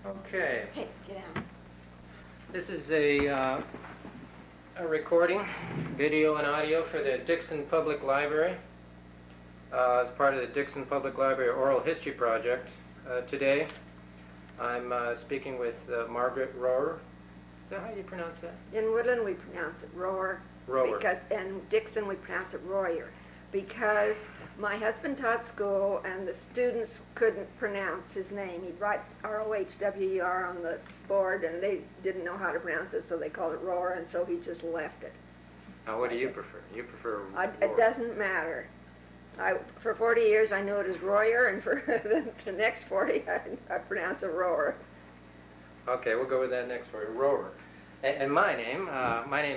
Okay. Hey, get down. This is a recording, video and audio for the Dixon Public Library as part of the Dixon Public Library Oral History Project. Today, I'm speaking with Margaret Rohwer. Is that how you pronounce that? In Woodland, we pronounce it Rohwer. Rohwer. And Dixon, we pronounce it Royer. Because my husband taught school, and the students couldn't pronounce his name. He'd write R-O-H-W-E-R on the board, and they didn't know how to pronounce it, so they called it Rohwer, and so he just left it. Now, what do you prefer? You prefer It Rohwer? doesn't matter. For 40 years, I knew it as Royer, and for the next 40, I pronounce it Rohwer. Okay, we'll go with that next word, Rohwer. And my name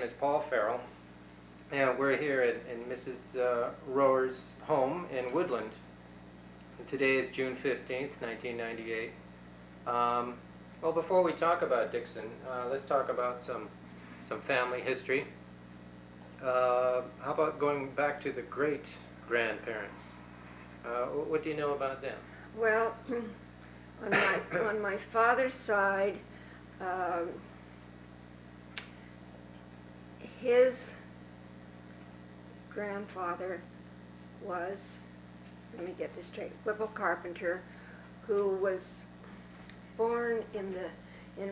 is Paul Ferrell, and we're here in Mrs. Rohwer's home in Woodland. And today is June 15th, 1998. Well, before we talk about Dixon, let's talk about some family history. How about going back to the great-grandparents? What do you know about them? Well, on my father's side, his grandfather was, let me get this straight, Whipple Carpenter, who was born in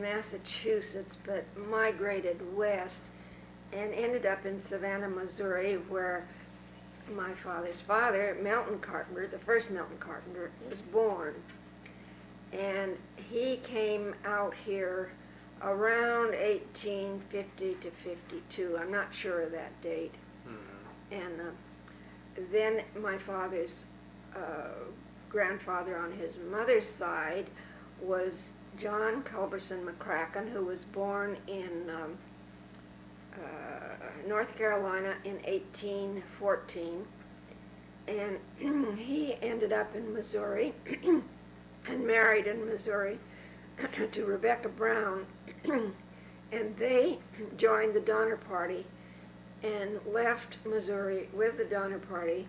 Massachusetts, but migrated west and ended up in Savannah, Missouri, where my father's father, Milton Carpenter, the first Milton Carpenter, was born. And he came out here around 1850 to 52. I'm not sure of that date. Mm-hmm. And then my father's grandfather on his mother's side was John Culberson McCracken, who was born in North Carolina in 1814. And he ended up in Missouri and married in Missouri to Rebecca Brown, and they joined the Donner Party and left Missouri with the Donner Party.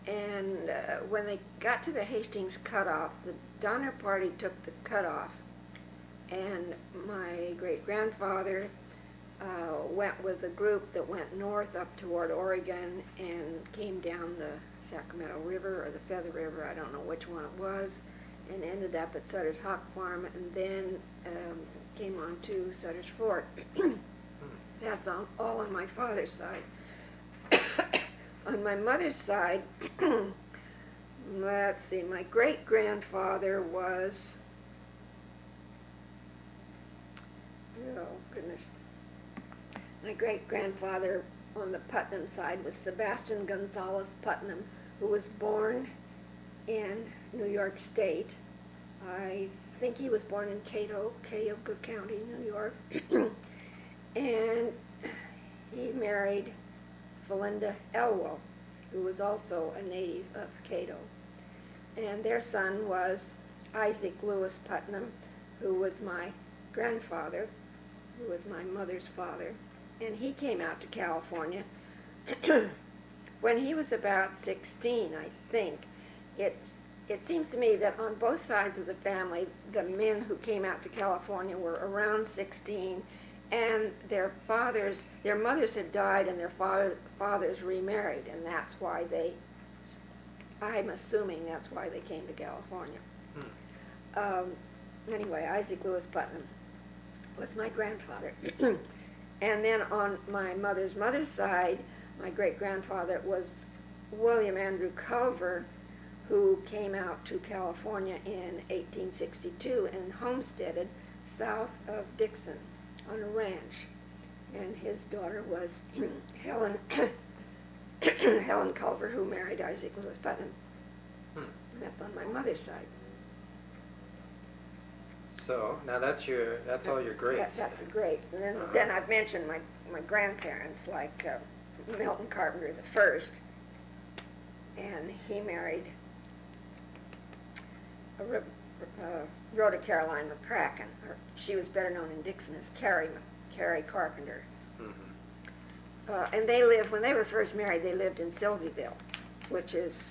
And when they got to the Hastings cutoff, the Donner Party took the cutoff, and my great-grandfather went with a group that went north up toward Oregon and came down the Sacramento River or the Feather River, I don't know which one it was, and ended up at Sutter's Hawk Farm, and then came on to Sutter's Fort. That's all on my father's side. On my mother's side, let's see, my great-grandfather was, oh goodness, my great-grandfather on the Putnam side was Sebastian Gonzalez Putnam, who was born in New York State. I think he was born in Cuyahoga County, New York. And he married Felinda Elwell, who was also a native of Cato. And their son was Isaac Lewis Putnam, who was my grandfather, who was my mother's father. And he came out to California when he was about 16, I think. It seems to me that on both sides of the family, the men who came out to California were around 16, and their mothers had died, and their fathers remarried, and that's why I'm assuming that's why they came to California. Anyway, Isaac Lewis Putnam was my grandfather. And then on my mother's side, my great-grandfather was William Andrew Culver, who came out to California in 1862 and homesteaded south of Dixon on a ranch. And his daughter was Helen Culver, who married Isaac Lewis Putnam. And that's on my mother's side. So now that's all your greats. That's the greats. And then I've mentioned my grandparents, like Milton Carpenter the first, and he married Rhoda Caroline McCracken. She was better known in Dixon as Carrie Carpenter. Mm-hmm. And they lived, when they were first married, they lived in Sylvieville, which is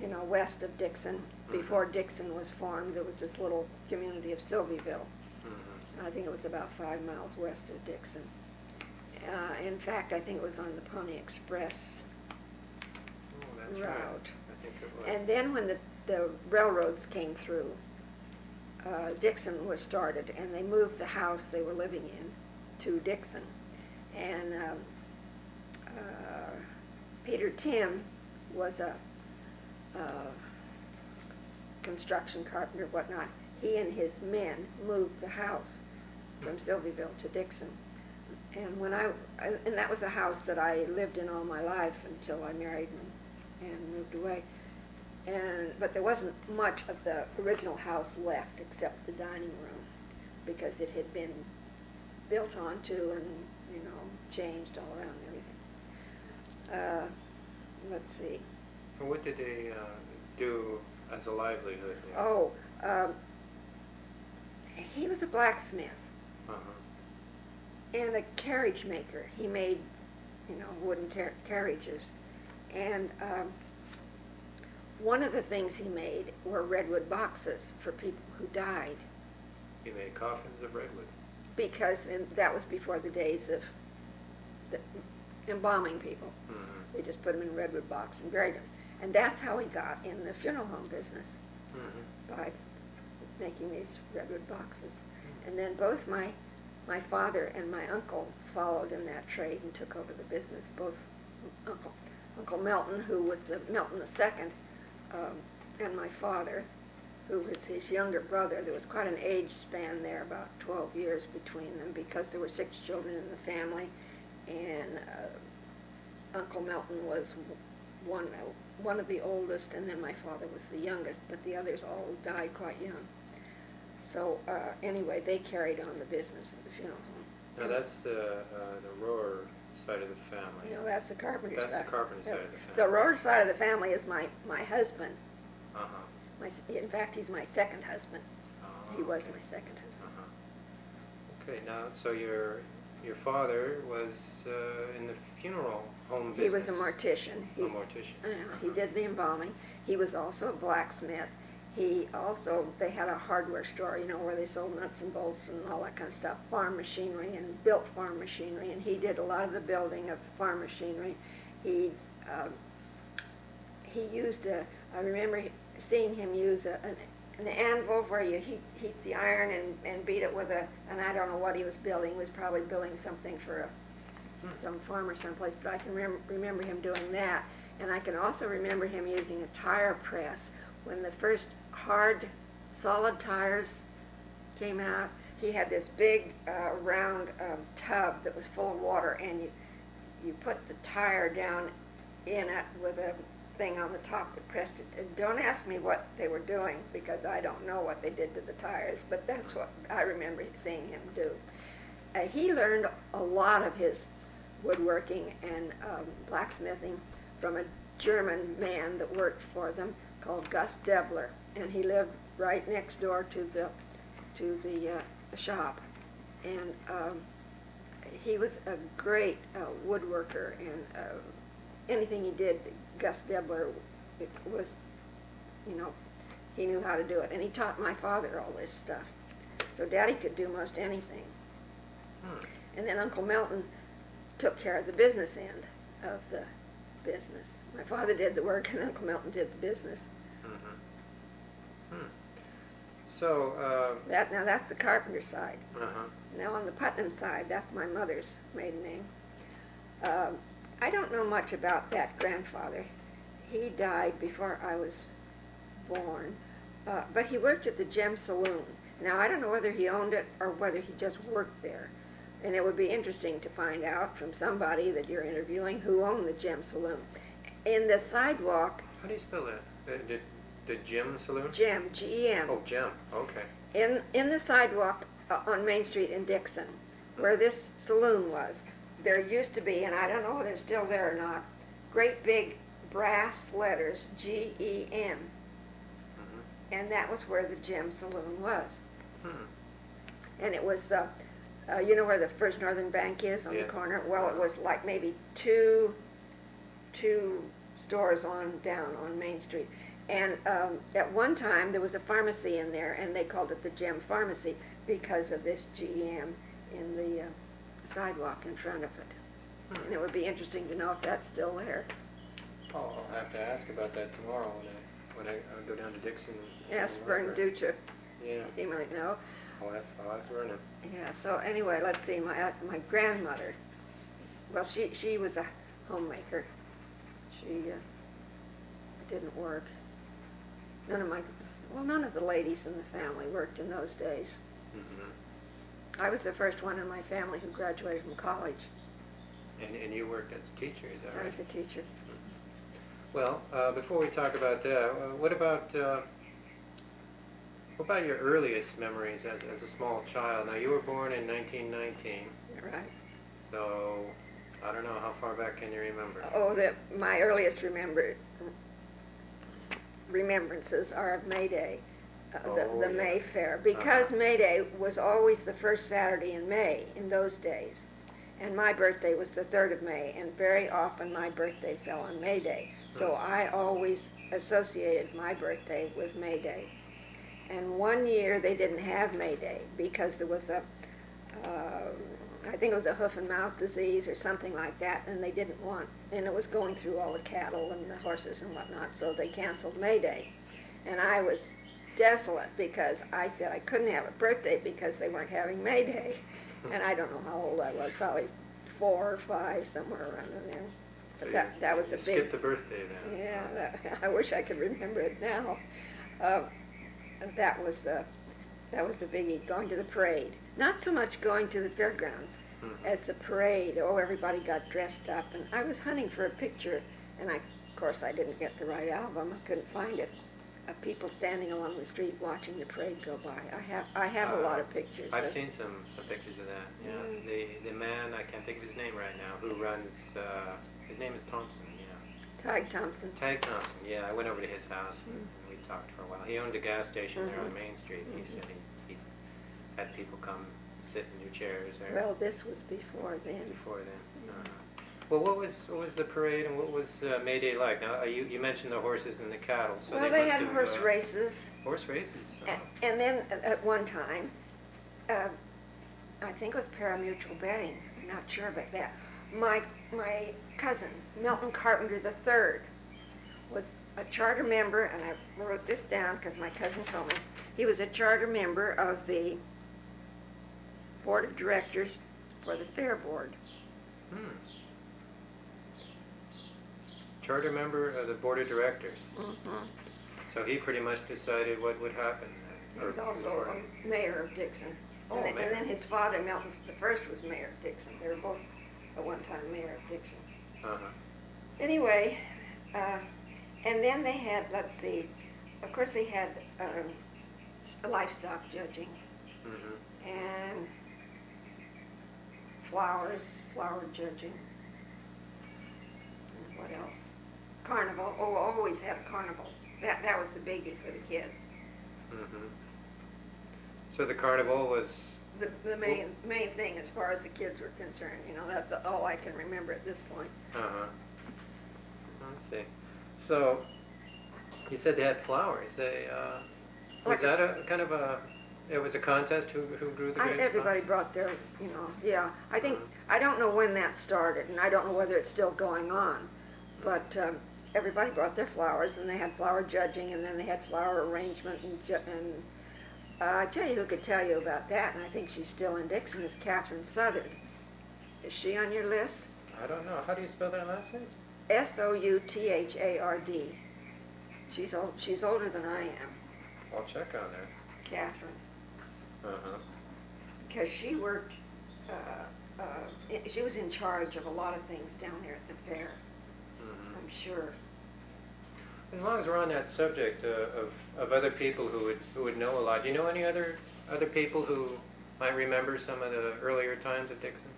you know, west of Dixon. Before Dixon was formed, there was this little community of Sylvieville. I think it was about 5 miles west of Dixon. In fact, I think it was on the Pony Express That's route. right. I think it was. And then when the railroads came through, Dixon was started, and they moved the house they were living in to Dixon. And Peter Tim was a construction carpenter, whatnot. He and his men moved the house from Sylvieville to Dixon. And when and that was a house that I lived in all my life until I married and moved away. But there wasn't much of the original house left except the dining room, because it had been built onto and, you know, changed all around and everything. Let's see. And what did they do as a livelihood? Oh, he was a blacksmith and a carriage maker. He made, you know, wooden carriages. And one of the things he made were redwood boxes for people who died. He made coffins of redwood. Because that was before the days of embalming people. They just put them in a redwood box and buried them. And that's how he got in the funeral home business, by making these redwood boxes. And then both my father and my uncle followed in that trade and took over the business. Both Uncle Melton, who was the Melton II, and my father, who was his younger brother. There was quite an age span there, about 12 years between them, because there were 6 children in the family, and Uncle Melton was one of the oldest, and then my father was the youngest, but the others all died quite young. So anyway, they carried on the business of the funeral home. Now that's the Rohwer side of the family. You know, that's the carpenter side. That's the carpenter side of the family. The Rohwer side of the family is my husband. Uh-huh. In fact, he's my second husband. He was okay. my second husband. Okay, now, so your father was in the funeral home business. He was a mortician. A mortician. He did the embalming. He was also a blacksmith. They had a hardware store, you know, where they sold nuts and bolts and all that kind of stuff, farm machinery, and built farm machinery, and he did a lot of the building of farm machinery. He used I remember seeing him use an anvil where you heat the iron and beat it with and I don't know what he was building. He was probably building something for some farmer someplace, but I can remember him doing that. And I can also remember him using a tire press when the first hard, solid tires came out. He had this big round tub that was full of water, and you put the tire down in it with a thing on the top that pressed it. And don't ask me what they were doing, because I don't know what they did to the tires, but that's what I remember seeing him do. He learned a lot of his woodworking and blacksmithing from a German man that worked for them called Gus Debler, and he lived right next door to the shop. And he was a great woodworker, and anything he did, Gus Debler, it was, you know, he knew how to do it. And he taught my father all this stuff. So Daddy could do most anything. And then Uncle Melton took care of the business end of the business. My father did the work, and Uncle Melton did the business. So now that's the carpenter side. Uh-huh. Now on the Putnam side, that's my mother's maiden name. I don't know much about that grandfather. He died before I was born, but he worked at the Gem Saloon. Now I don't know whether he owned it or whether he just worked there. And it would be interesting to find out from somebody that you're interviewing who owned the Gem Saloon. In the sidewalk... How do you spell that? The Gem Saloon? Gem, G-E-M. Oh, Gem, okay. In the sidewalk on Main Street in Dixon, where this saloon was, there used to be, and I don't know whether it's still there or not, great big brass letters, G-E-M. And that was where the Gem Saloon was. And it was... you know where the First Northern Bank is on the corner? Well, it was like maybe two stores on down on Main Street. And at one time, there was a pharmacy in there, and they called it the Gem Pharmacy because of this GM in the sidewalk in front of it. And it would be interesting to know if that's still there. Oh, I'll have to ask about that tomorrow when I go down to Dixon. Ask Vern Dutra. Yeah. He might know. I'll ask Vernon. Yeah, so anyway, let's see, my grandmother, well, she was a homemaker. She didn't work. None of the ladies in the family worked in those days. Mm-hmm. I was the first one in my family who graduated from college. And you worked as a teacher, is that right? I was a teacher. Well, before we talk about that, what about your earliest memories as a small child? Now, you were born in 1919. Right. So, I don't know, how far back can you remember? Oh, my earliest remembrances are of May Day, the May Fair, because May Day was always the first Saturday in May in those days. And my birthday was the 3rd of May, and very often my birthday fell on May Day. So I always associated my birthday with May Day. And one year they didn't have May Day because there was I think it was a hoof and mouth disease or something like that, and they didn't want, and it was going through all the cattle and the horses and whatnot, so they canceled May Day. And I was desolate because I said I couldn't have a birthday because they weren't having May Day. And I don't know how old I was, probably 4 or 5, somewhere around in there. But So that was a big... Skip the birthday then. Yeah, I wish I could remember it now. That was the biggie, going to the parade. Not so much going to the fairgrounds as the parade. Oh, everybody got dressed up. And I was hunting for a picture, and of course I didn't get the right album. I couldn't find it. Of people standing along the street watching the parade go by. I have a lot of pictures. I've seen some pictures of that. Yeah, the man, I can't think of his name right now, who runs. His name is Thompson. Tig Thompson. Tig Thompson. Yeah, I went over to his house and we talked for a while. He owned a gas station there on Main Street. He said he had people come sit in your chairs there. Well, this was before then. Before then. Well, what was the parade and what was May Day like? Now, you mentioned the horses and the cattle. So well, they had horse races. Horse races. Oh. And then at one time, I think it was pari-mutuel betting. I'm not sure about that. My cousin, Milton Carpenter III, was a charter member, and I wrote this down because my cousin told me. He was a charter member of the board of directors for the fair board. Charter member of the board of directors. Mm-hmm. So he pretty much decided what would happen. He was also a mayor of Dixon. Oh, and then his father, Milton I, was mayor of Dixon. They were both at one time mayor of Dixon. Anyway, and then they had, let's see, of course they had livestock judging and flower judging. And what else? Carnival. Oh, always had a carnival. That was the biggie for the kids. So the carnival was... The main thing as far as the kids were concerned. That's all I can remember at this point. Let's see. So, you said they had flowers. Was that a kind of a... It was a contest who grew the greatest everybody brought their, yeah. I think, I don't know when that started, and I don't know whether it's still going on, but everybody brought their flowers, and they had flower judging, and then they had flower arrangement, and I tell you who could tell you about that, and I think she's still in Dixon, is Catherine Southard. Is she on your list? I don't know. How do you spell that last name? Southard. She's older than I am. I'll check on her. Catherine. Because she worked, she was in charge of a lot of things down there at the fair, I'm sure. As long as we're on that subject of other people who would know a lot, do you know any other people who might remember some of the earlier times at Dixon?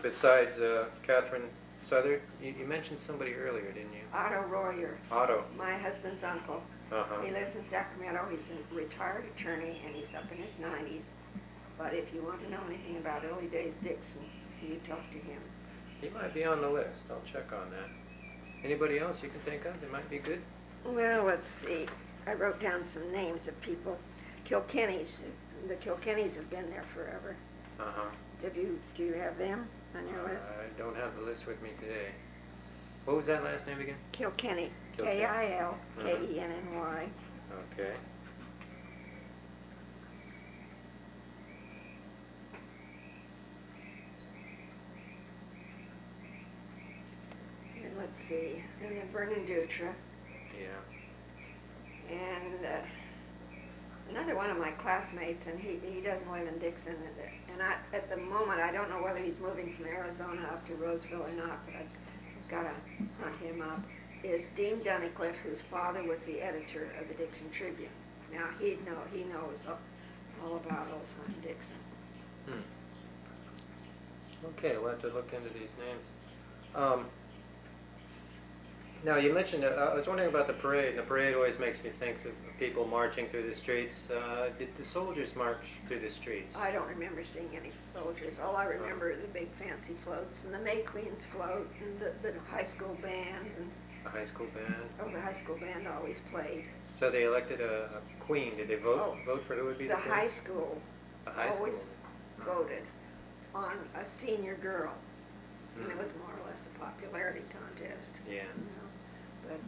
Besides Catherine Southard? You mentioned somebody earlier, didn't you? Otto Rohwer. Otto. My husband's uncle. He lives in Sacramento. He's a retired attorney, and he's up in his 90s. But if you want to know anything about early days Dixon, you talk to him. He might be on the list. I'll check on that. Anybody else you can think of that might be good? Well, let's see. I wrote down some names of people. Kilkennys. The Kilkennys have been there forever. Uh-huh. Do you have them on your list? I don't have the list with me today. What was that last name again? Kilkenny. Kilkenny. Kilkenny. Okay. And let's see. And then Vernon Dutra. Yeah. And another one of my classmates, and he doesn't live in Dixon. And at the moment, I don't know whether he's moving from Arizona up to Roseville or not, but I've got to hunt him up, is Dean Dunnicliff, whose father was the editor of the Dixon Tribune. Now, he knows all about old-time Dixon. Okay, we'll have to look into these names. Now, you mentioned, I was wondering about the parade, and the parade always makes me think of people marching through the streets. Did the soldiers march through the streets? I don't remember seeing any soldiers. All I remember are the big fancy floats, and the May Queen's float, and the high school band. And The high school band? oh, the high school band always played. So they elected a queen. Did they vote for who would be the The queen? high school The high always school. voted on a senior girl, and it was more or less a popularity contest. Yeah. But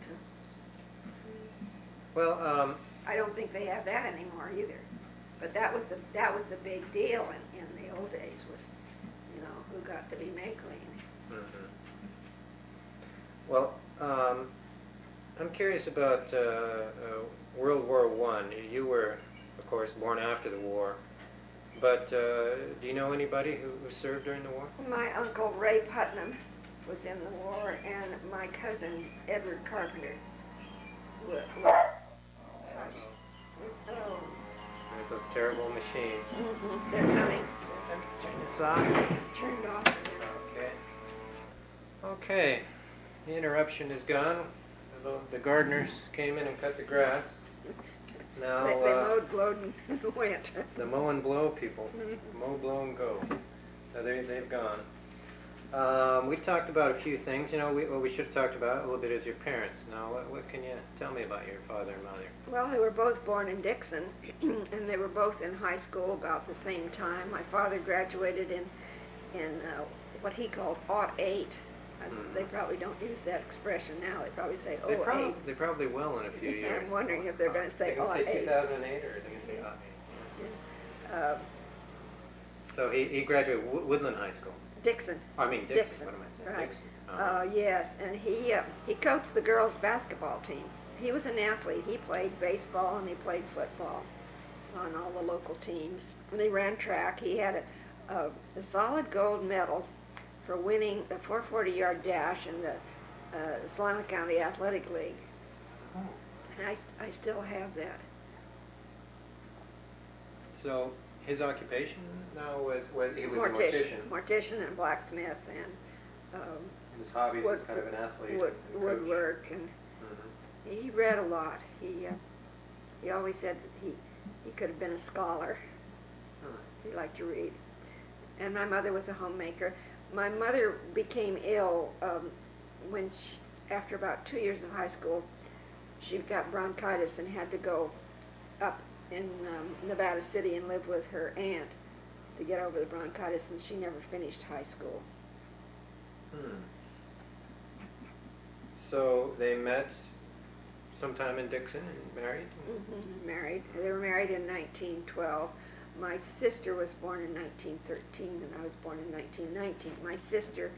Well, I don't think they have that anymore either. But that was the big deal in the old days, was, who got to be May Queen. Well, I'm curious about World War I. You were, of course, born after the war. But do you know anybody who served during the war? My uncle Ray Putnam was in the war, and my cousin Edward Carpenter was. Oh. There's those terrible machines. They're coming. Turn this off. Turned off. Okay. Okay. The interruption is gone. The gardeners came in and cut the grass. Now They mowed, blowed, and went. the mow and blow people. Mow, blow, and go. Now they've gone. We talked about a few things. What we should have talked about a little bit is your parents. Now, what can you tell me about your father and mother? Well, they were both born in Dixon, and they were both in high school about the same time. My father graduated in what he called '08. They probably don't use that expression now. They probably say '08. They probably will in a few years. I'm wondering if they're going to say They can say 08. 2008 or they can say '08. So he graduated Woodland High School. Dixon. I mean Dixon. What am I saying? Right. Dixon. Yes, and he coached the girls' basketball team. He was an athlete. He played baseball and he played football on all the local teams. And he ran track. He had a solid gold medal for winning the 440-yard dash in the Salina County Athletic League. Oh. And I still have that. So his occupation now was he was a mortician. Mortician and blacksmith and His hobbies was kind of an athlete. woodwork, and he read a lot. He always said that he could have been a scholar. He liked to read. And my mother was a homemaker. My mother became ill when after about 2 years of high school. She got bronchitis and had to go up in Nevada City and live with her aunt to get over the bronchitis, and she never finished high school. So they met sometime in Dixon and married? Married. They were married in 1912. My sister was born in 1913, and I was born in 1919. My sister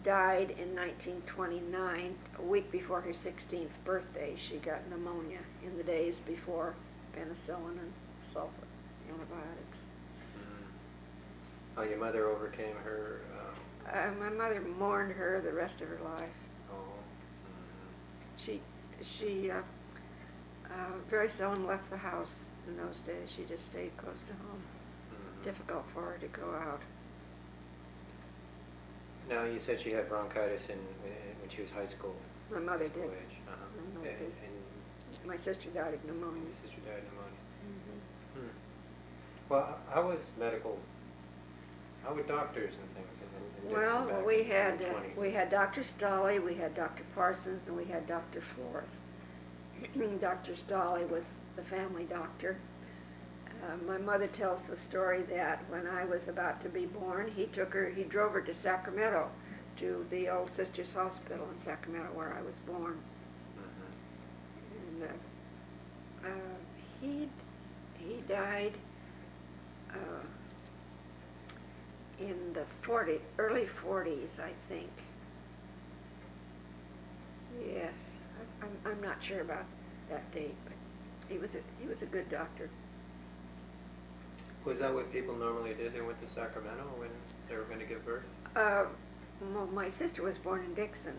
died in 1929, a week before her 16th birthday. She got pneumonia in the days before penicillin and sulfa antibiotics. Oh, your mother overcame her... My mother mourned her the rest of her life. Oh. She very seldom left the house in those days. She just stayed close to home. Difficult for her to go out. Now, you said she had bronchitis when she was high school. My mother did. Age. My mother did. And my sister died of pneumonia. your sister died of pneumonia. Well, how was medical? How were doctors and things in Dixon Well, back we in had the 20s? we had Dr. Stolley, we had Dr. Parsons, and we had Dr. Florth. Dr. Stolley was the family doctor. My mother tells the story that when I was about to be born, he drove her to Sacramento, to the Old Sisters Hospital in Sacramento where I was born. And he died in the early 40s, I think. Yes, I'm not sure about that date, but he was a good doctor. Was that what people normally did? They went to Sacramento when they were going to give birth? Well, my sister was born in Dixon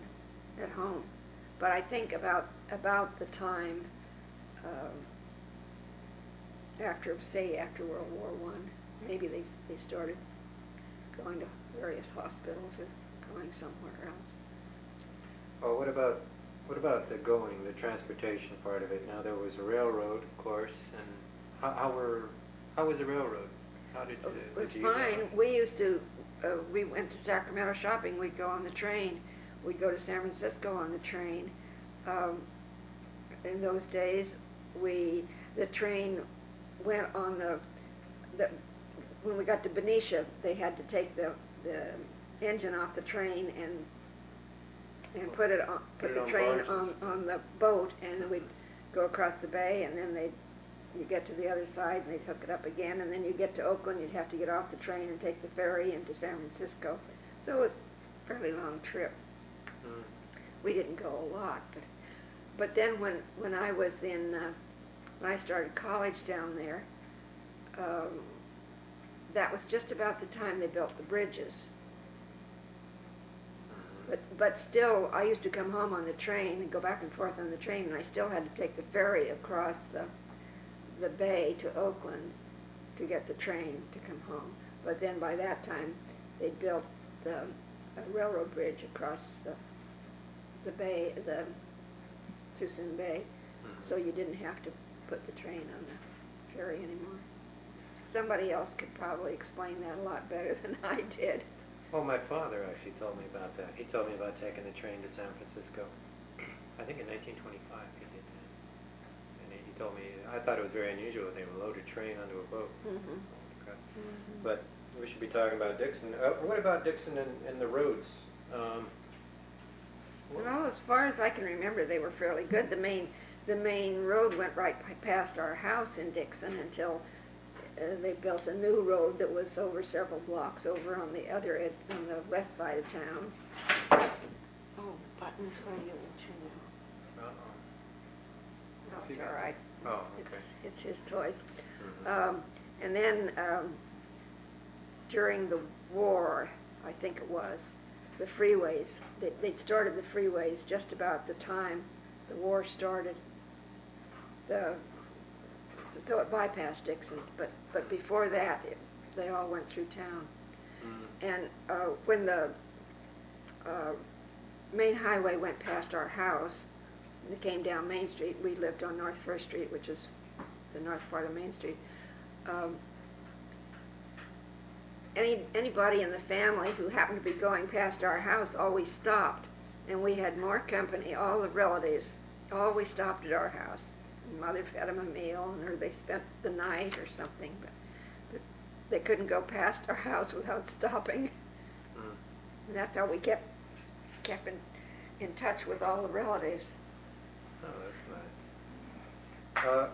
at home, but I think about the time after World War I, maybe they started going to various hospitals or going somewhere else. Oh, what about the transportation part of it? Now there was a railroad, of course, and how was the railroad? How did you? It was fine. We used to. We went to Sacramento shopping. We'd go on the train. We'd go to San Francisco on the train. In those days, the train went on when we got to Benicia, they had to take the engine off the train and put the train on the boat, and then we'd go across the bay, and then you get to the other side and they'd hook it up again, and then you get to Oakland, you'd have to get off the train and take the ferry into San Francisco. So it was a fairly long trip. We didn't go a lot, but then when I was when I started college down there, that was just about the time they built the bridges. But still, I used to come home on the train and go back and forth on the train, and I still had to take the ferry across the bay to Oakland to get the train to come home. But then by that time, they built the railroad bridge across the bay, the Suisun Bay, so you didn't have to put the train on the ferry anymore. Somebody else could probably explain that a lot better than I did. Well, my father actually told me about that. He told me about taking the train to San Francisco. I think in 1925 he did that. And he told me, I thought it was very unusual that they would load a train onto a boat. Okay. But we should be talking about Dixon. What about Dixon and the roads? Well, as far as I can remember, they were fairly good. The main road went right past our house in Dixon until they built a new road that was over several blocks over on the other edge, on the west side of town. Oh, Buttons, where are you? No, it's all right. Oh, okay. It's his toys. And then during the war, I think it was, the freeways, they started the freeways just about the time the war started. So it bypassed Dixon, but before that, they all went through town. And when the main highway went past our house, and it came down Main Street, we lived on North First Street, which is the north part of Main Street. Anybody in the family who happened to be going past our house always stopped, and we had more company. All the relatives always stopped at our house. Mother fed them a meal, or they spent the night or something, but they couldn't go past our house without stopping. And that's how we kept in touch with all the relatives. Oh, that's nice.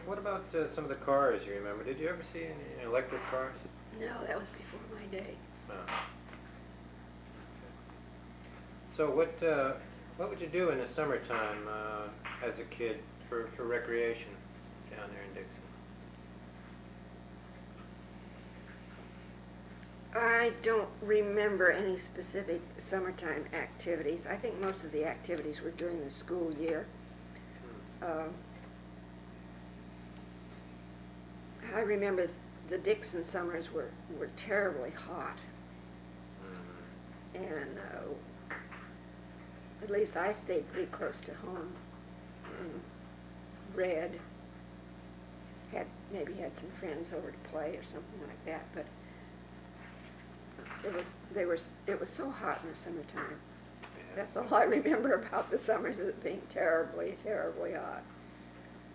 What about some of the cars you remember? Did you ever see any electric cars? No, that was before my day. Oh. So what would you do in the summertime as a kid for recreation down there in Dixon? I don't remember any specific summertime activities. I think most of the activities were during the school year. I remember the Dixon summers were terribly hot. And at least I stayed pretty close to home. Read, maybe had some friends over to play or something like that, but it was so hot in the summertime. That's all I remember about the summers, is it being terribly, terribly hot.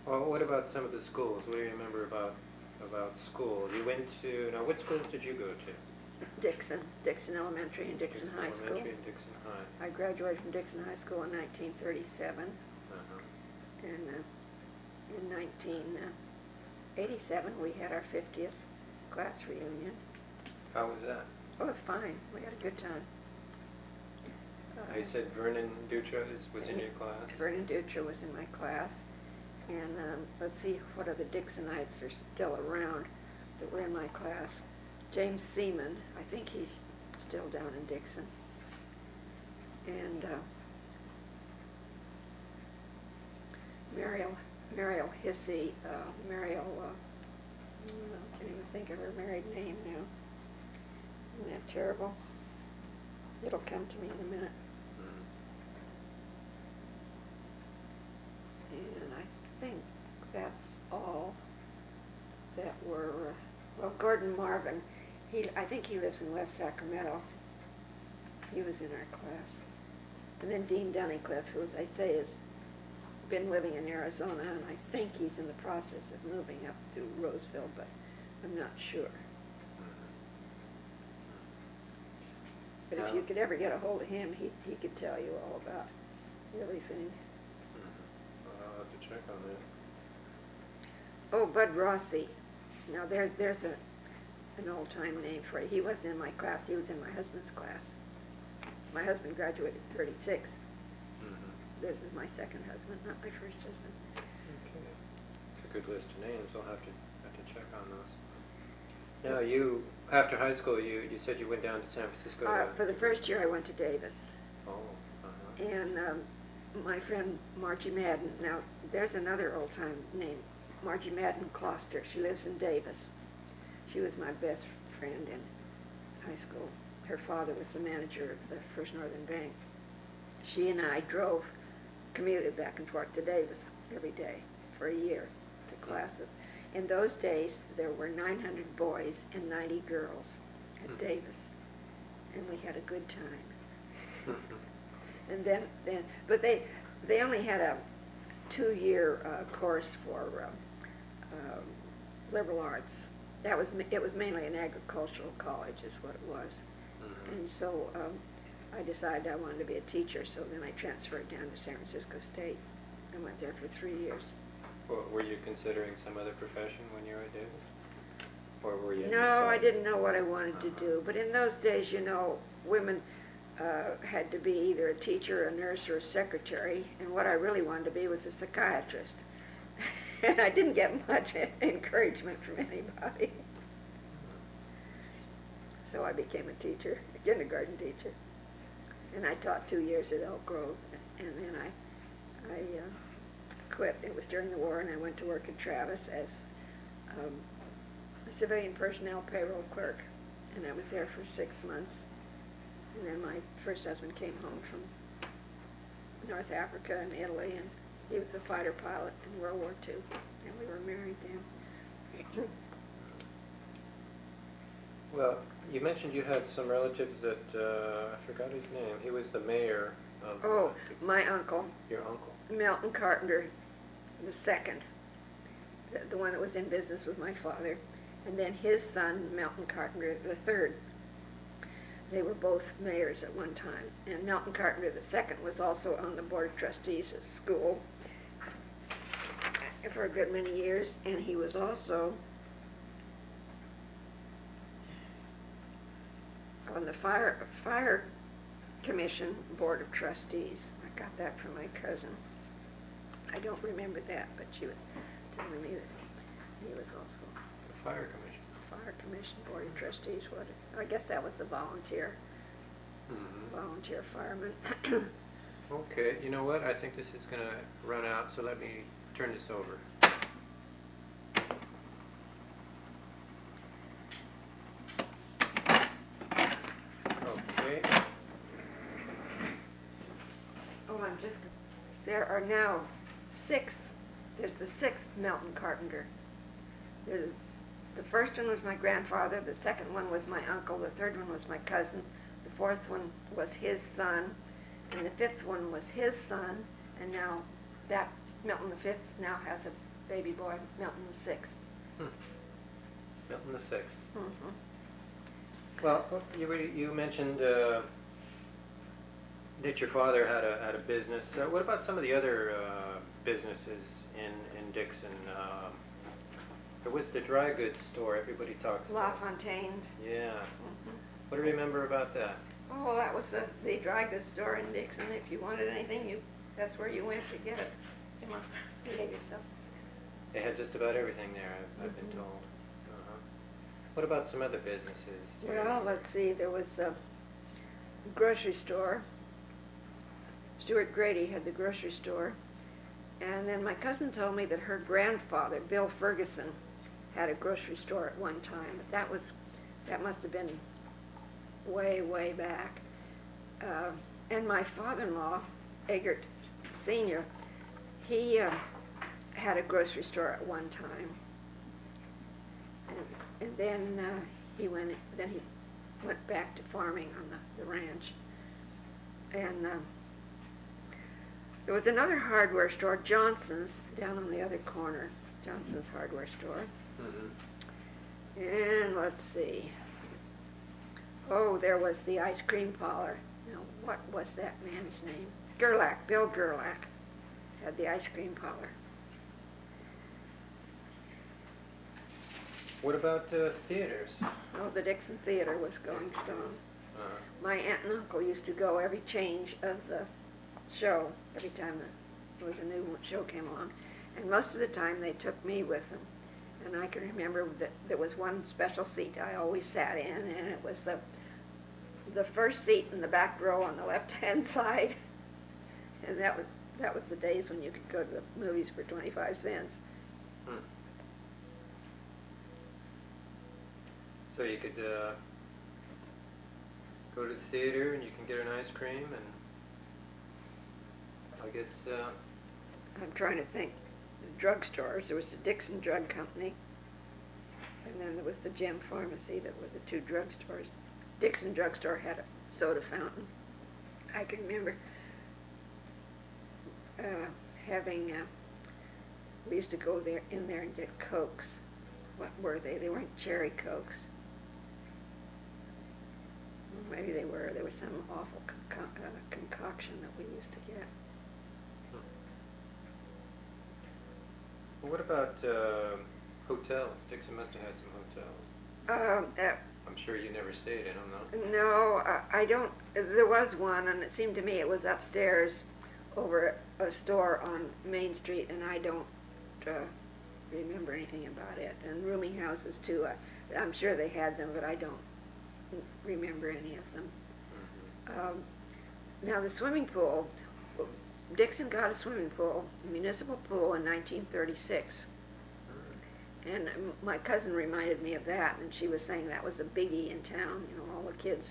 Well, what about some of the schools? What do you remember about school? You went to, now what schools did you go to? Dixon Elementary and Dixon High School. Elementary and Dixon High. I graduated from Dixon High School in 1937, and in 1987 we had our 50th class reunion. How was that? Oh, it was fine. We had a good time. You said Vernon Dutra was in your class? Vernon Dutra was in my class. And let's see what other Dixonites are still around that were in my class. James Seaman, I think he's still down in Dixon. And Mariel Hissey, I can't even think of her married name now. Isn't that terrible? It'll come to me in a minute. And I think that's all that were, well, Gordon Marvin, I think he lives in West Sacramento. He was in our class. And then Dean Dunnicliff, who, as I say, has been living in Arizona, and I think he's in the process of moving up to Roseville, but I'm not sure. But if you could ever get a hold of him, he could tell you all about everything. I'll have to check on that. Oh, Bud Rossi. Now there's an old-time name for it. He wasn't in my class. He was in my husband's class. My husband graduated in 36. This is my second husband, not my first husband. Okay. It's a good list of names. I'll have to check on those. Now, you, after high school, you said you went down to San Francisco. For the first year, I went to Davis. Oh. And my friend Margie Madden. Now, there's another old-time name, Margie Madden Closter. She lives in Davis. She was my best friend in high school. Her father was the manager of the First Northern Bank. She and I commuted back and forth to Davis every day for a year to classes. In those days, there were 900 boys and 90 girls at Davis, and we had a good time. And but they only had a 2-year course for liberal arts. It was mainly an agricultural college, is what it was. And so I decided I wanted to be a teacher, so then I transferred down to San Francisco State. I went there for 3 years. Well, were you considering some other profession when you were at Davis? Or were you? No, I didn't know what I wanted to do. But in those days, you know, women had to be either a teacher, a nurse, or a secretary. And what I really wanted to be was a psychiatrist. And I didn't get much encouragement from anybody. So I became a teacher, a kindergarten teacher. And I taught 2 years at Elk Grove. And then I quit. It was during the war, and I went to work at Travis as a civilian personnel payroll clerk. And I was there for 6 months. And then my first husband came home from North Africa and Italy, and he was a fighter pilot in World War II. And we were married then. Well, you mentioned you had some relatives that, I forgot his name. He was the mayor of... Oh, my uncle. Your uncle? Milton Carpenter the second, the one that was in business with my father, and then his son, Milton Carpenter the third. They were both mayors at one time, and Milton Carpenter the second was also on the board of trustees at school for a good many years, and he was also on the fire commission board of trustees. I got that from my cousin. I don't remember that, but she was telling me that he was also The fire commission. Fire commission board of trustees. I guess that was the volunteer fireman. Okay, you know what? I think this is going to run out, so let me turn this over. Okay. Oh, there are now 6. There's the 6th Milton Carpenter. The first one was my grandfather, the second one was my uncle, the third one was my cousin, the fourth one was his son, and the fifth one was his son, and now that Milton the fifth now has a baby boy, Milton the sixth. Milton the sixth. Mm-hmm. Well, you mentioned that your father had a business. What about some of the other businesses in Dixon? There was the dry goods store everybody talks La about. Fontaine. Yeah. Mm-hmm. What do you remember about that? Oh, that was the dry goods store in Dixon. If you wanted anything, that's where you went to get it. Come on, behave yourself. They had just about everything there, I've been told. What about some other businesses? Well, let's see. There was a grocery store. Stuart Grady had the grocery store. And then my cousin told me that her grandfather, Bill Ferguson, had a grocery store at one time. But that must have been way, way back. And my father-in-law, Eggert Sr., he had a grocery store at one time. And then he went back to farming on the ranch. And there was another hardware store, Johnson's, down on the other corner, Johnson's hardware store. Mm-hmm. And let's see. Oh, there was the ice cream parlor. Now, what was that man's name? Gerlach, Bill Gerlach, had the ice cream parlor. What about theaters? Oh, the Dixon Theater was going strong. Uh-huh. My aunt and uncle used to go every change of the show, every time there was a new show came along. And most of the time they took me with them. And I can remember that there was one special seat I always sat in, and it was the first seat in the back row on the left-hand side. And that was the days when you could go to the movies for 25 cents. Hmm. So you could go to the theater and you can get an ice cream, and I guess I'm trying to think. The drugstores, there was the Dixon Drug Company, and then there was the Gem Pharmacy that were the two drugstores. Dixon Drugstore had a soda fountain. I can remember having, we used to go in there and get Cokes. What were they? They weren't cherry Cokes. Maybe they were. There was some awful concoction that we used to get. Well, what about hotels? Dixon must have had some hotels. I'm sure you never stayed in them, though. No, I don't. There was one, and it seemed to me it was upstairs over a store on Main Street, and I don't remember anything about it. And rooming houses, too. I'm sure they had them, but I don't remember any of them. Mm-hmm. Now, the swimming pool, Dixon got a swimming pool, a municipal pool, in 1936. And my cousin reminded me of that, and she was saying that was a biggie in town. You know, all the kids,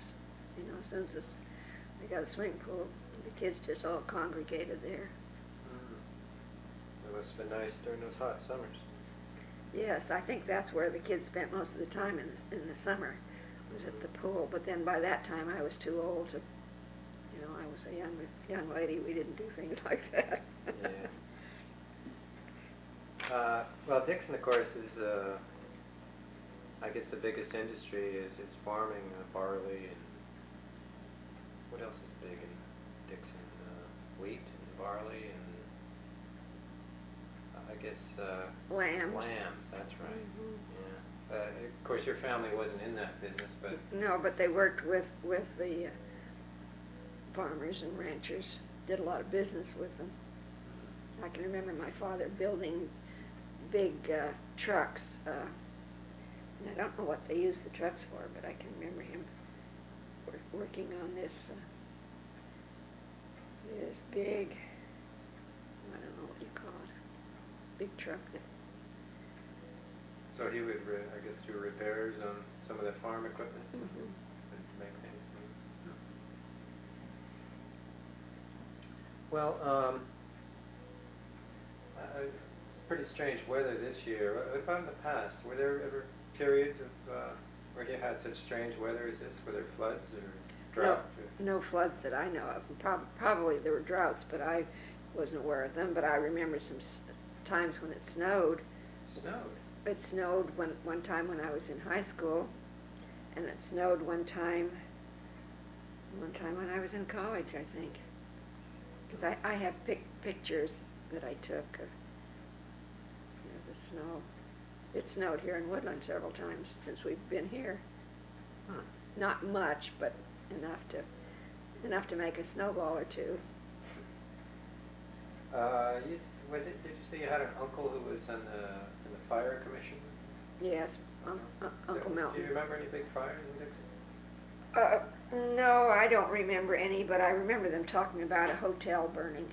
you know, since they got a swimming pool, the kids just all congregated there. It must have been nice during those hot summers. Yes, I think that's where the kids spent most of the time in the summer, was at the pool. But then by that time I was too old to, you know, I was a young lady. We didn't do things like that. Yeah. Well, Dixon, of course, is, I guess the biggest industry is farming, barley, and what else is big in Dixon? Wheat and barley and, I guess, Lambs. Lambs, that's right. Mm-hmm. Yeah. Of course, your family wasn't in that business, but... No, but they worked with the farmers and ranchers, did a lot of business with them. I can remember my father building big trucks, and I don't know what they used the trucks for, but I can remember him working on this big, I don't know what you call it, big truck. So he would, I guess, do repairs on some of the farm equipment and make things. Well, pretty strange weather this year. What about in the past? Were there ever periods of where you had such strange weather as this? Were there floods or? drought? No floods that I know of. Probably there were droughts, but I wasn't aware of them. But I remember some times when it snowed. Snowed? It snowed one time when I was in high school, and it snowed one time when I was in college, I think. Because I have pictures that I took of the snow. It snowed here in Woodland several times since we've been here. Hmm. Not much, but enough to make a snowball or two. Did you say you had an uncle who was in the fire commission? Yes, Uncle Milton. Do you remember any big fires in Dixon? No, I don't remember any, but I remember them talking about a hotel burning.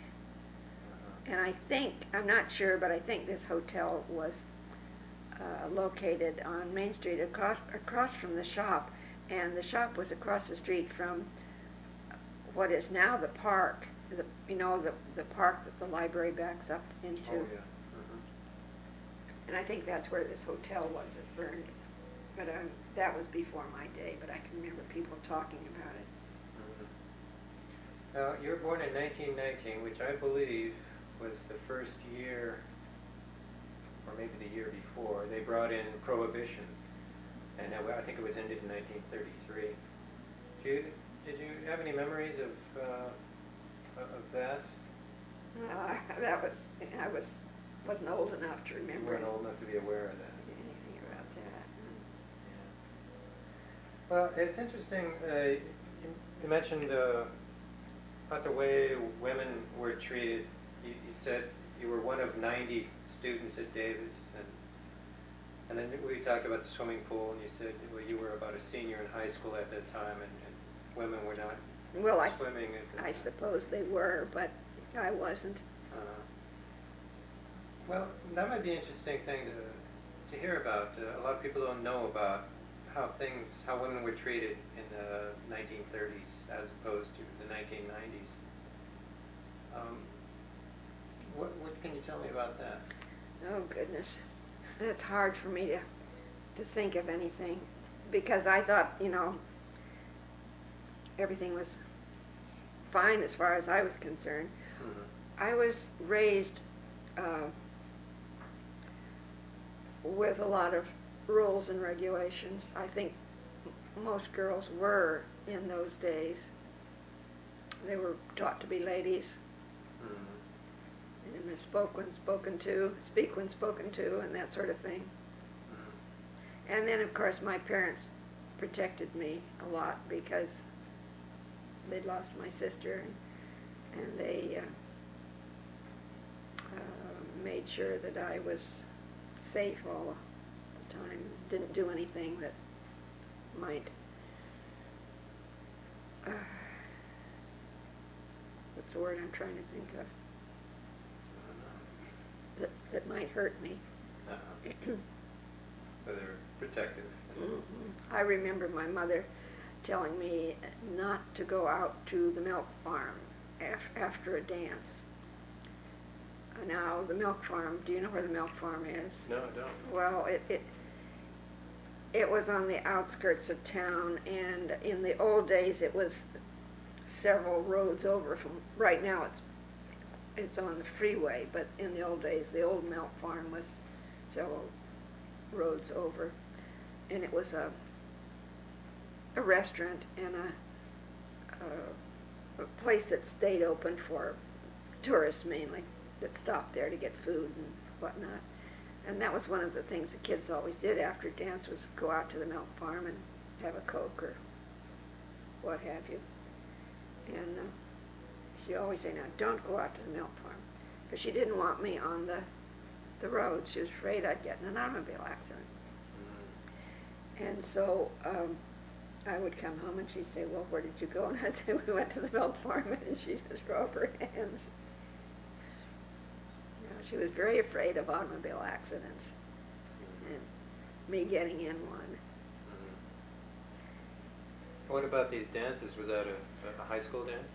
And I'm not sure, but I think this hotel was located on Main Street across from the shop, and the shop was across the street from what is now the park, the park that the library backs up into. Oh, yeah. And I think that's where this hotel was that burned. But that was before my day, but I can remember people talking about it. Now, you were born in 1919, which I believe was the first year, or maybe the year before, they brought in Prohibition. And I think it was ended in 1933. Did you have any memories of that? I wasn't old enough to remember. You weren't old enough to be aware of that. Anything about that. Yeah. Well, it's interesting. You mentioned about the way women were treated. You said you were one of 90 students at Davis, and then we talked about the swimming pool, and you said you were about a senior in high school at that time, and women were not swimming. I suppose they were, but I wasn't. Well, that might be an interesting thing to hear about. A lot of people don't know about how women were treated in the 1930s as opposed to the 1990s. What can you tell me about that? Oh, goodness. It's hard for me to think of anything, because I thought, everything was fine as far as I was concerned. Mm-hmm. I was raised with a lot of rules and regulations. I think most girls were in those days. They were taught to be ladies. Mm-hmm. And spoke when spoken to, speak when spoken to, and that sort of thing. Mm-hmm. And then, of course, my parents protected me a lot because they'd lost my sister, and they made sure that I was safe all the time, didn't do anything that might what's the word I'm trying to think of, that might hurt me. So they're protective. Mm-hmm. I remember my mother telling me not to go out to the milk farm after a dance. Now, the milk farm, do you know where the milk farm is? No, I don't. Well, it was on the outskirts of town, and in the old days it was several roads over from, right now it's on the freeway, but in the old days the old milk farm was several roads over, and it was a restaurant and a place that stayed open for tourists mainly, that stopped there to get food and whatnot. And that was one of the things the kids always did after dance, was go out to the milk farm and have a Coke or what have you. And she always said, now don't go out to the milk farm, because she didn't want me on the road. She was afraid I'd get in an automobile accident. And so I would come home and she'd say, well, where did you go? And I'd say, we went to the milk farm, and she'd just throw up her hands. She was very afraid of automobile accidents and me getting in one. What about these dances? Was that a high school dance?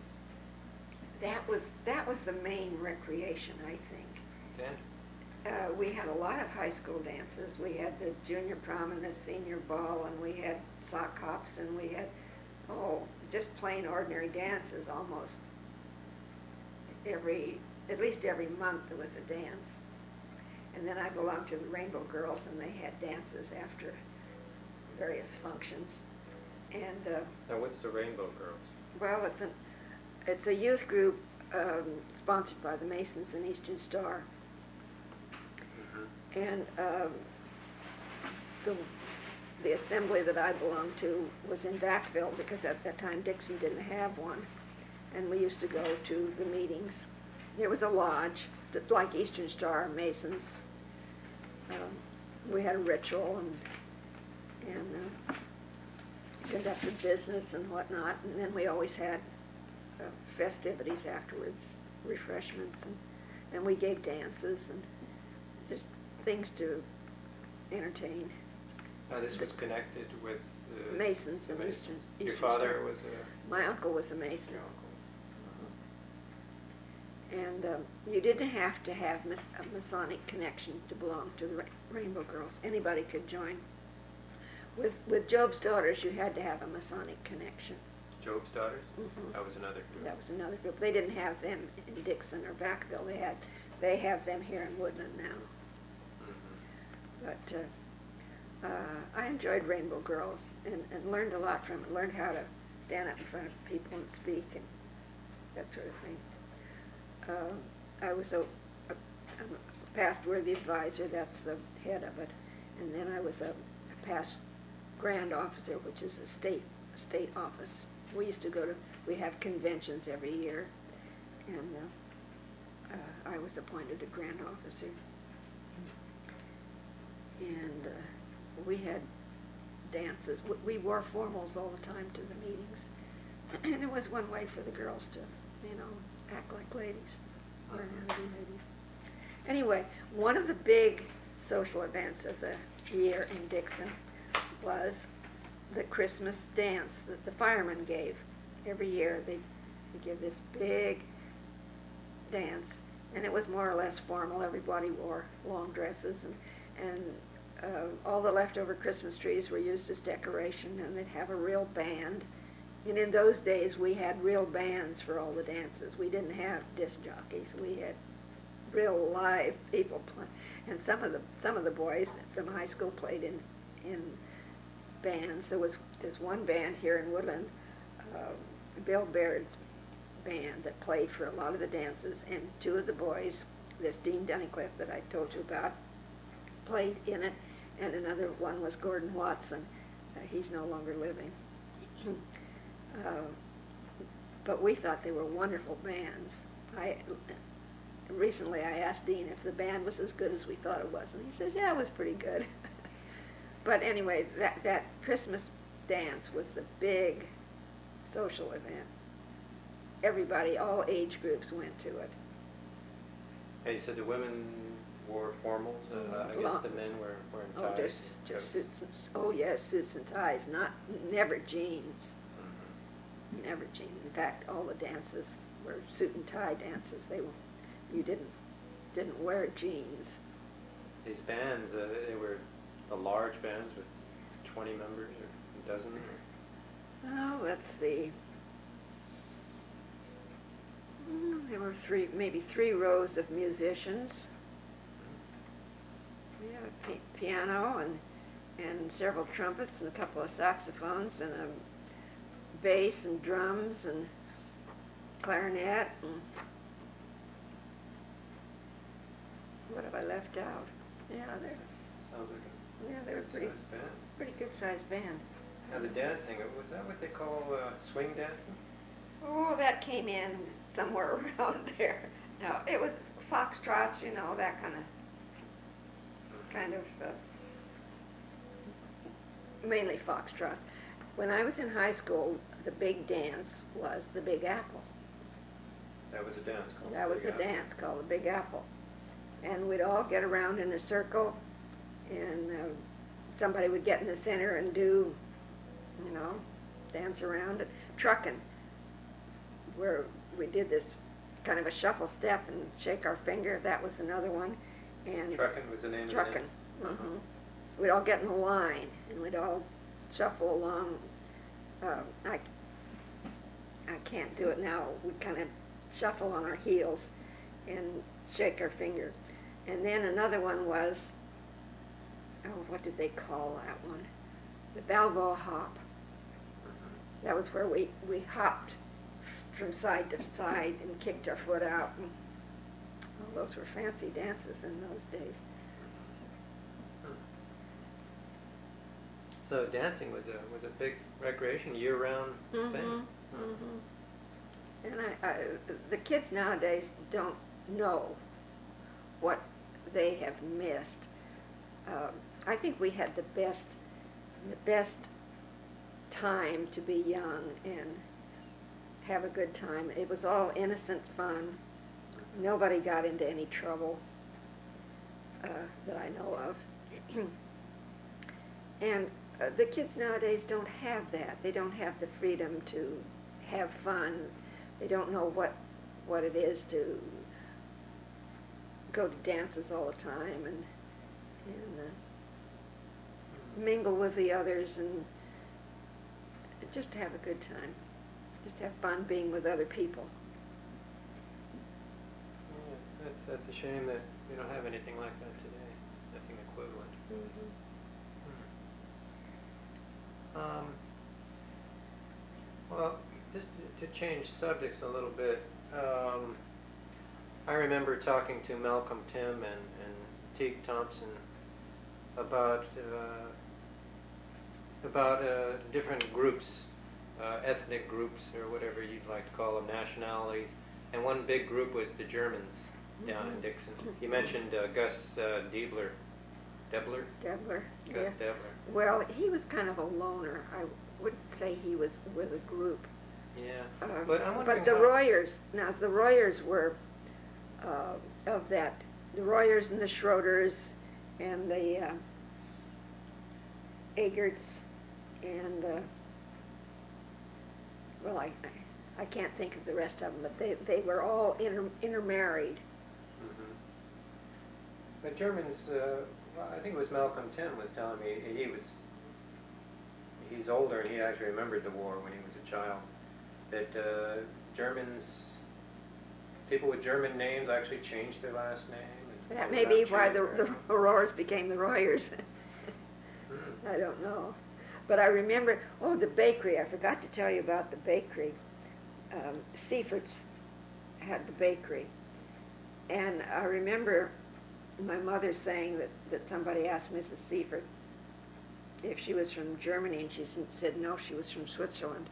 That was the main recreation, I think. Dance? We had a lot of high school dances. We had the junior prom and the senior ball, and we had sock hops, and we had just plain ordinary dances almost at least every month there was a dance. And then I belonged to the Rainbow Girls, and they had dances after various functions. And Now, what's the Rainbow Girls? well, it's a youth group sponsored by the Masons and Eastern Star. Mm-hmm. And the assembly that I belonged to was in Vacville, because at that time Dixon didn't have one. And we used to go to the meetings. It was a lodge, that, like Eastern Star, Masons. We had a ritual and conducted business and whatnot. And then we always had festivities afterwards, refreshments, and we gave dances and just things to entertain. Now, this was connected with the Masons and Masons. Eastern Your Star. father was a... My uncle was a Mason. Your uncle. And you didn't have to have a Masonic connection to belong to the Rainbow Girls. Anybody could join. With Job's Daughters, you had to have a Masonic connection. Job's Daughters? Mm-hmm. That was another group. That was another group. They didn't have them in Dixon or Vacville. They have them here in Woodland now. Mm-hmm. But I enjoyed Rainbow Girls and learned a lot from it. Learned how to stand up in front of people and speak and that sort of thing. I was a past worthy advisor, that's the head of it, and then I was a past grand officer, which is a state office. We used to we have conventions every year, and I was appointed a grand officer. And we had dances. We wore formals all the time to the meetings, and it was one way for the girls to, act like ladies, learn how to be ladies. Anyway, one of the big social events of the year in Dixon was the Christmas dance that the firemen gave. Every year they give this big dance, and it was more or less formal. Everybody wore long dresses, and all the leftover Christmas trees were used as decoration, and they'd have a real band. And in those days, we had real bands for all the dances. We didn't have disc jockeys. We had real live people play. And some of the boys from high school played in bands. There's one band here in Woodland, Bill Baird's band, that played for a lot of the dances. And two of the boys, this Dean Dunnicliff that I told you about, played in it. And another one was Gordon Watson. He's no longer living. But we thought they were wonderful bands. Recently I asked Dean if the band was as good as we thought it was, and he said, yeah, it was pretty good. But anyway, that Christmas dance was the big social event. Everybody, all age groups went to it. Hey, you said the women wore formals, I guess the men were wearing ties. Just suits and, yes, suits and ties, never jeans. Never jeans. In fact, all the dances were suit and tie dances. You didn't wear jeans. These bands, they were the large bands with 20 members or a dozen? Oh, let's see. There were maybe three rows of musicians. We had a piano and several trumpets and a couple of saxophones and a bass and drums and clarinet and what have I left out? Yeah, Sounds like they were pretty good sized band. Now the dancing, was that what they call swing dancing? Oh, that came in somewhere around there. No, it was foxtrots, that kind of mainly foxtrot. When I was in high school, the big dance was the Big Apple. That was a dance called That was a dance called the Big Apple. And we'd all get around in a circle, and somebody would get in the center and do, dance around it. Truckin', where we did this kind of a shuffle step and shake our finger, that was another one. And Truckin' was the name of the Truckin'. dance? We'd all get in a line, and we'd all shuffle along. I can't do it now. We kind of shuffle on our heels and shake our finger. And then another one was, oh, what did they call that one? The Balboa hop. That was where we hopped from side to side and kicked our foot out. And, well, those were fancy dances in those days. So dancing was a big recreation, year-round thing. And the kids nowadays don't know what they have missed. I think we had the best time to be young and have a good time. It was all innocent fun. Nobody got into any trouble that I know of. And the kids nowadays don't have that. They don't have the freedom to have fun. They don't know what it is to go to dances all the time and mingle with the others and just have a good time. Just have fun being with other people. Yeah, that's a shame that we don't have anything like that today. Nothing equivalent. Well, just to change subjects a little bit, I remember talking to Malcolm Tim and Teague Thompson about different groups, ethnic groups, or whatever you'd like to call them, nationalities. And one big group was the Germans down in Dixon. You mentioned Gus Debler. Debler? Debler, Gus yeah. Debler. Well, he was kind of a loner. I wouldn't say he was with a group. Yeah, but I'm wondering But the Royers, now the Royers were of that. The Royers and the Schroeders and the Egerts and well, I can't think of the rest of them, but they were all intermarried. The Germans, well, I think it was Malcolm Tim was telling me he's older and he actually remembered the war when he was a child. That Germans, people with German names actually changed their last name. And That may be why the Royers became the Royers. I don't know. But I remember, the bakery. I forgot to tell you about the bakery. Seifert's had the bakery. And I remember my mother saying that somebody asked Mrs. Seifert if she was from Germany, and she said no, she was from Switzerland.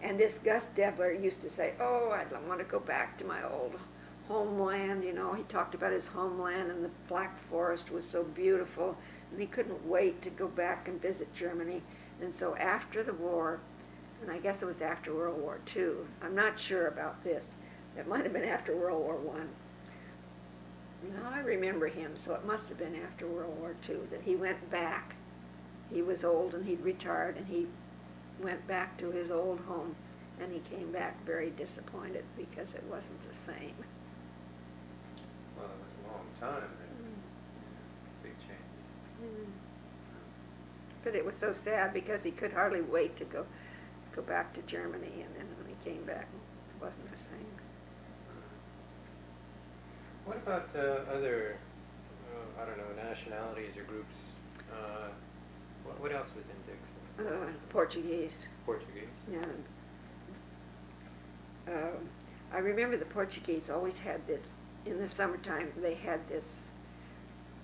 And this Gus Debler used to say, oh, I don't want to go back to my old homeland. You know, he talked about his homeland, and the Black Forest was so beautiful, and he couldn't wait to go back and visit Germany. And so after the war, and I guess it was after World War II, I'm not sure about this. It might have been after World War I. No, I remember him, so it must have been after World War II that he went back. He was old and he'd retired, and he went back to his old home, and he came back very disappointed because it wasn't the same. Well, it was a long time. Big change. But it was so sad because he could hardly wait to go back to Germany, and then when he came back, it wasn't the same. What about other, I don't know, nationalities or groups? What else was in Dixon? Portuguese. Portuguese. Yeah. I remember the Portuguese always had this, in the summertime, they had this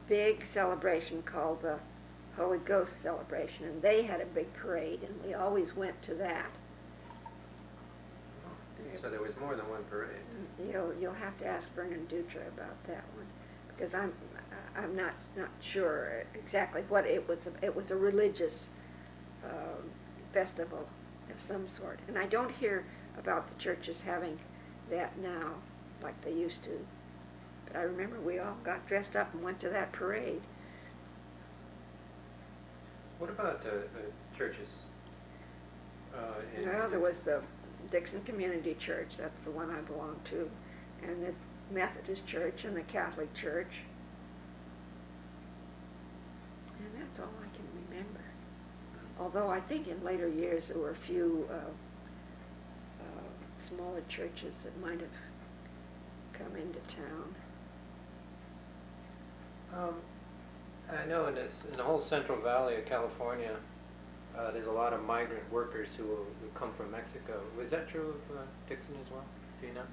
big celebration called the Holy Ghost celebration, and they had a big parade, and we always went to that. So there was more than one parade. You'll have to ask Vernon Dutra about that one, because I'm not sure exactly what it was. It was a religious festival of some sort, and I don't hear about the churches having that now like they used to. But I remember we all got dressed up and went to that parade. What about churches? Well, there was the Dixon Community Church, that's the one I belong to, and the Methodist Church and the Catholic Church. And that's all I can remember. Although I think in later years there were a few smaller churches that might have come into town. I know in the whole Central Valley of California, there's a lot of migrant workers who come from Mexico. Was that true of Dixon as well? Do you know?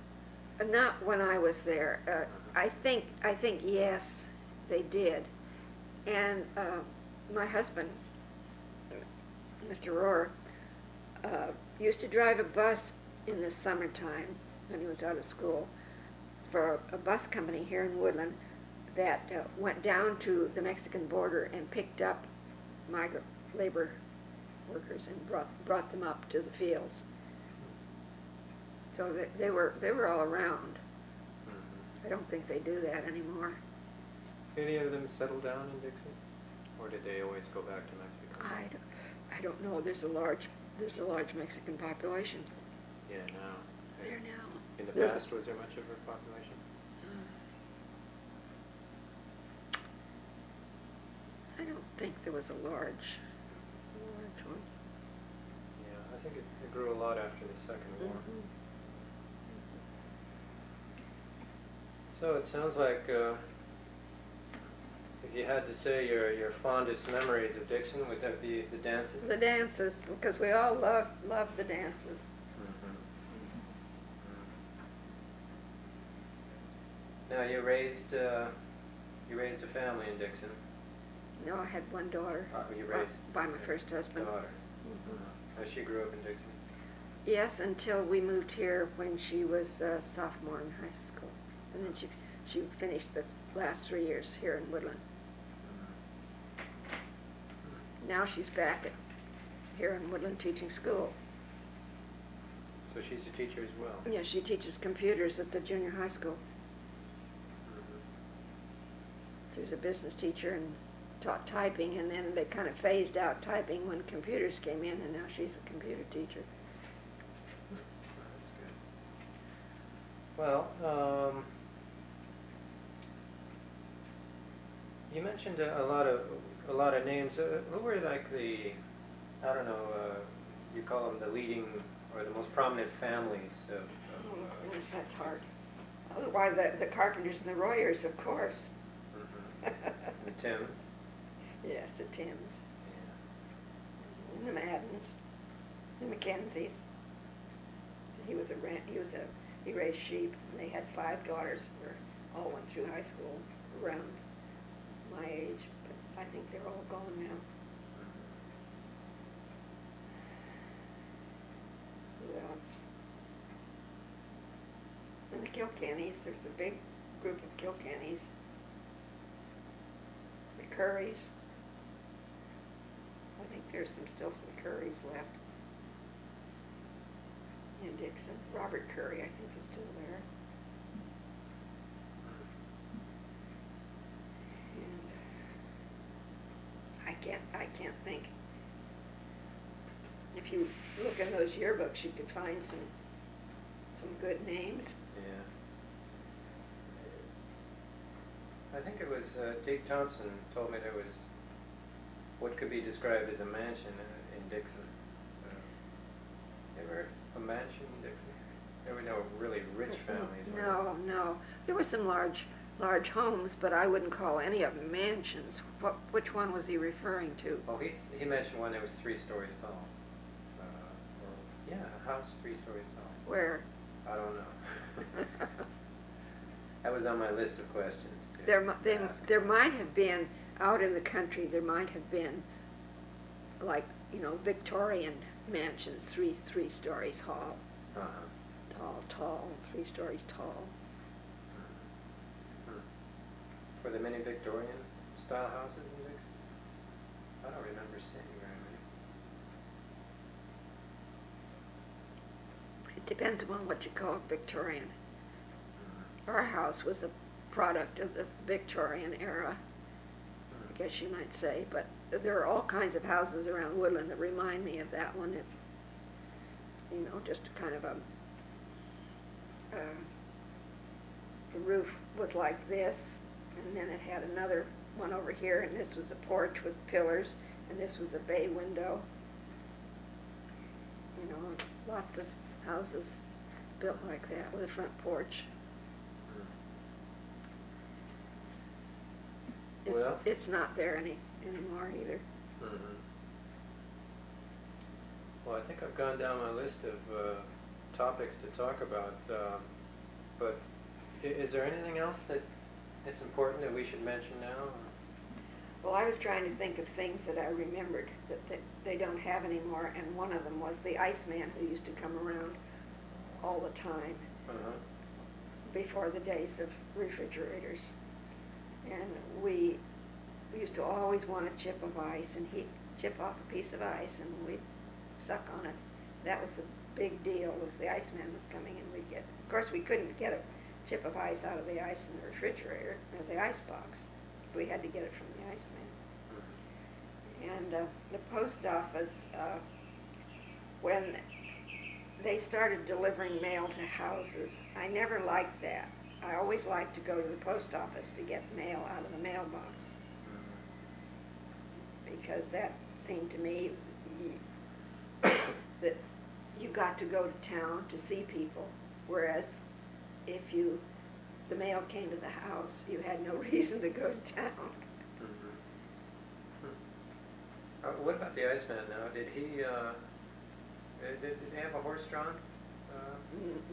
Not when I was there. I think yes, they did. And my husband, Mr. Rohwer, used to drive a bus in the summertime when he was out of school for a bus company here in Woodland that went down to the Mexican border and picked up migrant labor workers and brought them up to the fields. So they were all around. I don't think they do that anymore. Any of them settle down in Dixon, or did they always go back to Mexico? I don't know. There's a large Mexican population. Yeah, now. There now. In the past, was there much of a population? I don't think there was a large one. Yeah, I think it grew a lot after the Second War. So it sounds like if you had to say your fondest memories of Dixon, would that be the dances? The dances, because we all love the dances. Now you raised a family in Dixon. No, I had one daughter. You raised by my first husband. Daughter. She grew up in Dixon. Yes, until we moved here when she was a sophomore in high school, and then she finished the last 3 years here in Woodland. Now she's back here in Woodland teaching school. So she's a teacher as well? Yeah, she teaches computers at the junior high school. She was a business teacher and taught typing, and then they kind of phased out typing when computers came in, and now she's a computer teacher. That's good. Well, you mentioned a lot of names. Who were like the, I don't know, you call them the leading or the most prominent families of Oh, goodness, that's hard. Why, the Carpenters and the Royers, of course. the Tims? Yes, the Tims. Yeah. And the Maddens. The Mackenzies. He raised sheep, and they had 5 daughters who all went through high school around my age, but I think they're all gone now. Who else? And the Kilkennys, there's a big group of Kilkennys. The Currys. I think there's still some Currys left in Dixon. Robert Curry, I think, is still there. And I can't think. If you look in those yearbooks, you could find some good names. Yeah. I think it was Dave Thompson told me there was what could be described as a mansion in Dixon. Ever a mansion in Dixon? There were no really rich families. No. There were some large homes, but I wouldn't call any of them mansions. Which one was he referring to? Well, he mentioned one that was 3 stories tall. A house 3 stories tall. Where? I don't know. That was on my list of questions. There might have been, out in the country, there might have been, like, Victorian mansions, three stories tall. Tall, 3 stories tall. Were there many Victorian style houses in Dixon? I don't remember seeing very many. It depends upon what you call Victorian. Our house was a product of the Victorian era, I guess you might say, but there are all kinds of houses around Woodland that remind me of that one. It's, just kind of the roof was like this, and then it had another one over here, and this was a porch with pillars, and this was a bay window. you know, lots of houses built like that with a front porch. Well, It's not there anymore either. mm-hmm. Well, I think I've gone down my list of topics to talk about, but is there anything else that's important that we should mention now? Well, I was trying to think of things that I remembered that they don't have anymore, and one of them was the Iceman who used to come around all the time Uh-huh. before the days of refrigerators. And we used to always want a chip of ice, and he'd chip off a piece of ice, and we'd suck on it. That was the big deal, was the Iceman was coming, and we'd get, of course, we couldn't get a chip of ice out of the ice in the refrigerator, or the ice box. We had to get it from the Iceman. And the post office, when they started delivering mail to houses, I never liked that. I always liked to go to the post office to get mail out of the mailbox, because that seemed to me that you got to go to town to see people, whereas if the mail came to the house, you had no reason to go to town. What about the Iceman now? Did he have a horse-drawn?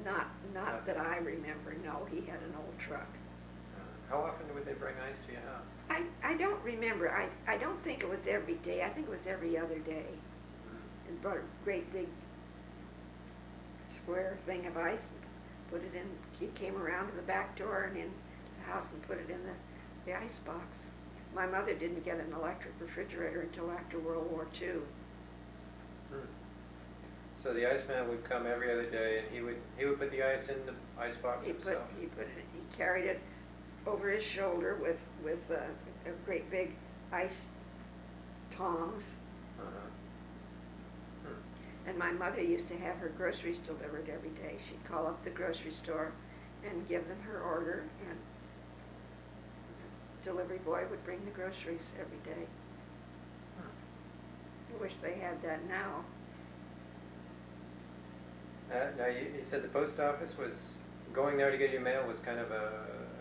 Not that I remember, no, he had an old truck. How often would they bring ice to your house? I don't remember. I don't think it was every day. I think it was every other day. And brought a great big square thing of ice and put it in. He came around to the back door and in the house and put it in the ice box. My mother didn't get an electric refrigerator until after World War II. So the Iceman would come every other day, and he would put the ice in the ice box himself. He carried it over his shoulder with a great big ice tongs. And my mother used to have her groceries delivered every day. She'd call up the grocery store and give them her order, and the delivery boy would bring the groceries every day. I wish they had that now. Now, you said the post office was, going there to get your mail was kind of an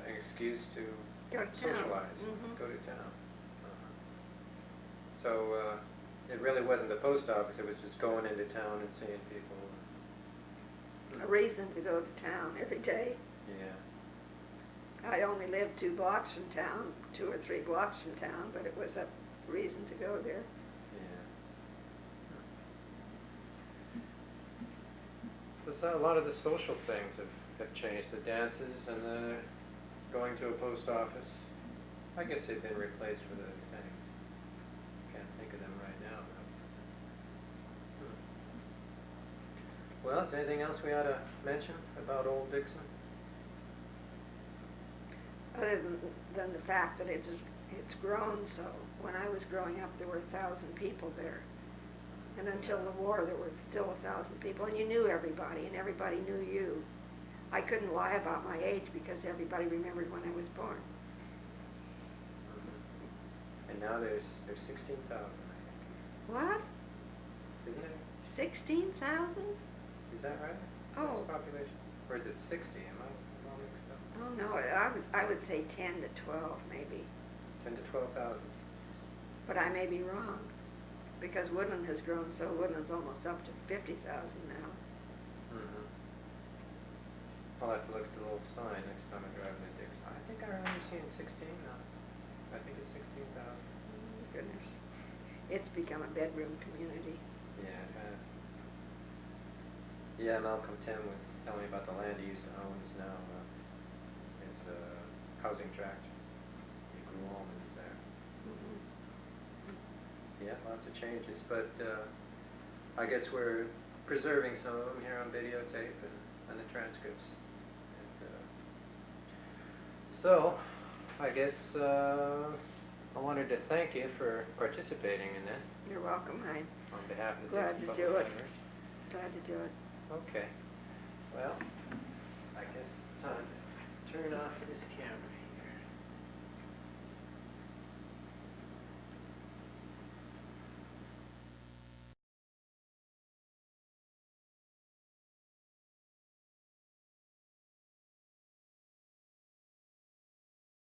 excuse to Go to town. socialize, Mhm. go to town. So it really wasn't the post office, it was just going into town and seeing people. A reason to go to town every day. Yeah. I only lived 2 blocks from town, 2 or 3 blocks from town, but it was a reason to go there. So a lot of the social things have changed, the dances and the going to a post office. I guess they've been replaced with other things. Can't think of them right now. Well, is there anything else we ought to mention about Old Dixon? Other than the fact that it's grown so. When I was growing up, there were 1,000 people there. And until the war, there were still 1,000 people, and you knew everybody, and everybody knew you. I couldn't lie about my age because everybody remembered when I was born. And now there's 16,000, I think. What? Isn't it? 16,000? Is that right? Oh. What's the population? Or is it 60? Am I all mixed up? Oh no, I would say 10 to 12 maybe, 10 to 12,000. but I may be wrong. Because Woodland has grown, so Woodland's almost up to 50,000 now. I'll have to look at the little sign next time I drive into Dixon. I think I remember seeing 16 now. I think it's 16,000. Goodness. It's become a bedroom community. Yeah, it has. Yeah, Malcolm Tim was telling me about the land he used to own is now it's a housing tract. He grew almonds there. Yeah, lots of changes, but I guess we're preserving some of them here on videotape and the transcripts. And, so, I guess I wanted to thank you for participating in this. You're welcome. I'm On behalf of the glad Dixon to Public do it. Library. Glad to do it. Okay. Well,